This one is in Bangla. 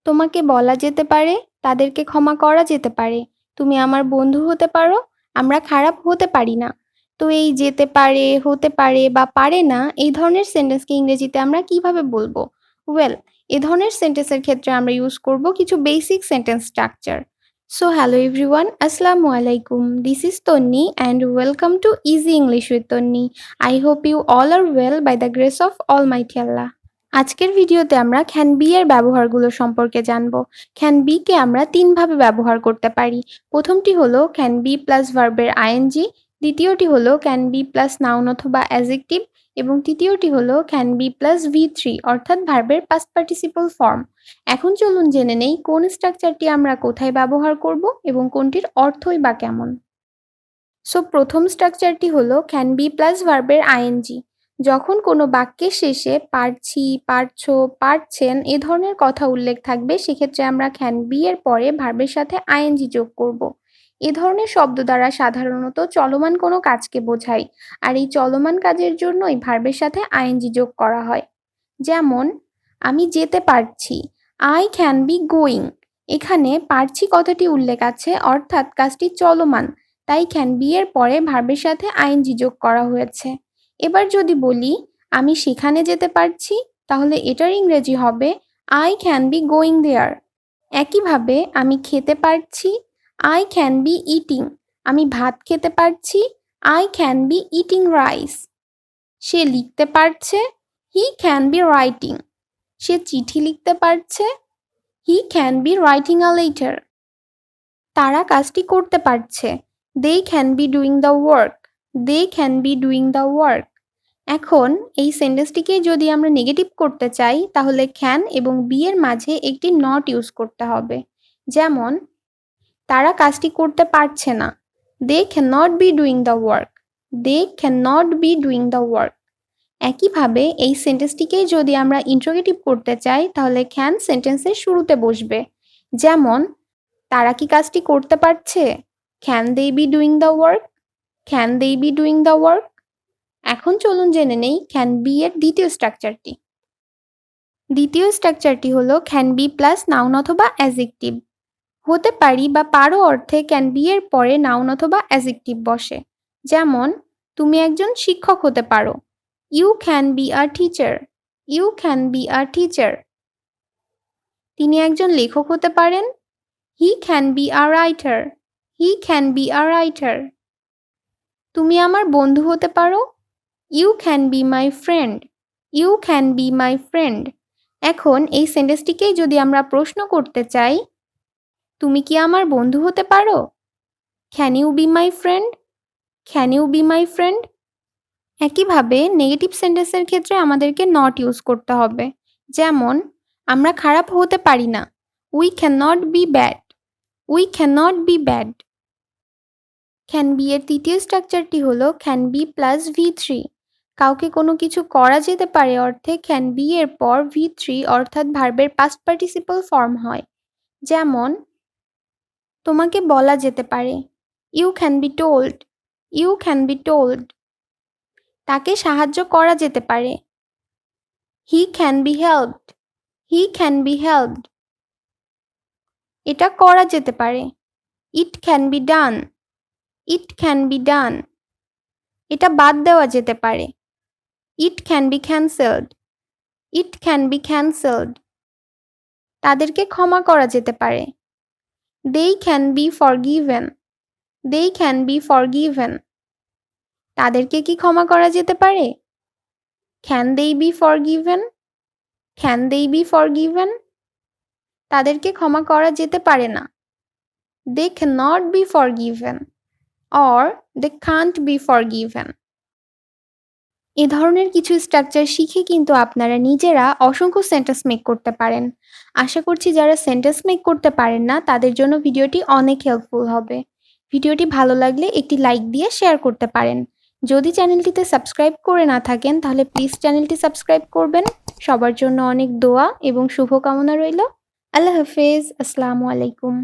তোমাকে বলা যেতে পারে, তাদেরকে ক্ষমা করা যেতে পারে। তুমি আমার বন্ধু হতে পারো, আমরা খারাপ হতে পারি না। তো এই যেতে পারে, হতে পারে বা পারে না এই ধরনের সেন্টেন্সকে ইংরেজিতে আমরা কিভাবে বলবো? ওয়েল, এ ধরনের সেন্টেন্সের ক্ষেত্রে আমরা ইউজ করব কিছু basic sentence structure. So hello everyone, আসসালামু আলাইকুম। This is Tonni and welcome to easy English with Tonni. I hope you all are well by the grace of almighty Allah. আজকের ভিডিওতে আমরা ক্যান বি এর ব্যবহারগুলো সম্পর্কে জানব। ক্যান বি কে আমরা তিনভাবে ব্যবহার করতে পারি। প্রথমটি হলো ক্যান বি প্লাস ভার্বের আইএনজি, দ্বিতীয়টি হলো ক্যান বি প্লাস নাউন অথবা অ্যাজেক্টিভ এবং তৃতীয়টি হলো ক্যান বি প্লাস V3 অর্থাৎ ভার্বের পাস্ট পার্টিসিপল ফর্ম। এখন চলুন জেনে নেই কোন স্ট্রাকচারটি আমরা কোথায় ব্যবহার করব এবং কোনটির অর্থই বা কেমন। সো প্রথম স্ট্রাকচারটি হলো ক্যান বি প্লাস ভার্বের আইএনজি। যখন কোনো বাক্যের শেষে পারছি, পারছো, পারছেন এ ধরনের কথা উল্লেখ থাকবে সেক্ষেত্রে আমরা ক্যান বি এর পরে ভার্বের সাথে আইএনজি যোগ করব। এ ধরনের শব্দ দ্বারা সাধারণত চলমান কোনো কাজকে বোঝায়, আর এই চলমান কাজের জন্যই ভার্বের সাথে আইএনজি যোগ করা হয়। যেমন আমি যেতে পারছি, আই ক্যান বি গোয়িং। এখানে পারছি কথাটি উল্লেখ আছে অর্থাৎ কাজটি চলমান, তাই ক্যান বি এর পরে ভার্বের সাথে আইএনজি যোগ করা হয়েছে। এবার যদি বলি আমি সেখানে যেতে পারছি, তাহলে এটার ইংরেজি হবে I can be going there. একইভাবে আমি খেতে পারছি, আই ক্যান বি ইটিং। আমি ভাত খেতে পারছি, I can be eating rice. সে লিখতে পারছে, হি ক্যান বি রাইটিং। সে চিঠি লিখতে পারছে, he can be writing a letter. তারা কাজটি করতে পারছে, they can be doing the work. They can be doing the work. এখন এই সেন্টেন্সটিকে যদি আমরা নেগেটিভ করতে চাই তাহলে ক্যান এবং বি এর মাঝে একটি নট ইউজ করতে হবে। যেমন তারা কাজটি করতে পারছে না, they can not be doing the work. They can not be doing the work. একইভাবে এই সেন্টেন্সটিকেই যদি আমরা ইন্টারোগেটিভ করতে চাই তাহলে ক্যান সেন্টেন্সের শুরুতে বসবে। যেমন তারা কি কাজটি করতে পারছে, can they be doing the work. Can they be doing the work. এখন চলুন জেনে নেই ক্যান বি এর দ্বিতীয় স্ট্রাকচারটি। দ্বিতীয় স্ট্রাকচারটি হলো ক্যান বি প্লাস নাউন অথবা অ্যাজেক্টিভ। হতে পারি বা পারো অর্থে ক্যান বি এর পরে নাউন অথবা অ্যাজেক্টিভ বসে। যেমন তুমি একজন শিক্ষক হতে পারো, you can be a teacher. You can be a teacher. তিনি একজন লেখক হতে পারেন, he can be a writer. He can be a writer. তুমি আমার বন্ধু হতে পারো, you can be my friend. You can be my friend. এখন এই সেন্টেন্সটিকেই যদি আমরা প্রশ্ন করতে চাই, তুমি কি আমার বন্ধু হতে পারো, can you be my friend. Can you be my friend. একইভাবে নেগেটিভ সেন্টেন্সের ক্ষেত্রে আমাদেরকে নট ইউজ করতে হবে। যেমন আমরা খারাপ হতে পারি না, we can not B bad. We can not B bad. Can be এর তৃতীয় স্ট্রাকচারটি হলো ক্যান বি প্লাস V3। কাউকে কোনো কিছু করা যেতে পারে অর্থে ক্যান বি এর পর V3 অর্থাৎ ভার্বের পাস্ট পার্টিসিপল ফর্ম হয়। যেমন তোমাকে বলা যেতে পারে, you can be told. You can be told. তাকে সাহায্য করা যেতে পারে, he can be helped. He can be helped. এটা করা যেতে পারে, it can be done. It can be done. এটা বাদ দেওয়া যেতে পারে, it can be cancelled. It can be cancelled. তাদেরকে ক্ষমা করা যেতে পারে, they can be forgiven. They can be forgiven. তাদেরকে কি ক্ষমা করা যেতে পারে, can they be forgiven. Can they be forgiven. তাদেরকে ক্ষমা করা যেতে পারে না, they can not be forgiven or they can't be forgiven. এ ধরনের কিছু স্ট্রাকচার শিখে কিন্তু আপনারা নিজেরা অসংখ্য সেন্টেন্স মেক করতে পারেন। আশা করছি যারা সেন্টেন্স মেক করতে পারেন না তাদের জন্য ভিডিওটি অনেক হেল্পফুল হবে। ভিডিওটি ভালো লাগলে একটি লাইক দিয়ে শেয়ার করতে পারেন। যদি চ্যানেলটিতে সাবস্ক্রাইব করে না থাকেন তাহলে প্লিজ চ্যানেলটি সাবস্ক্রাইব করবেন। সবার জন্য অনেক দোয়া এবং শুভকামনা রইল। আল্লাহ হাফেজ। আসসালামু আলাইকুম।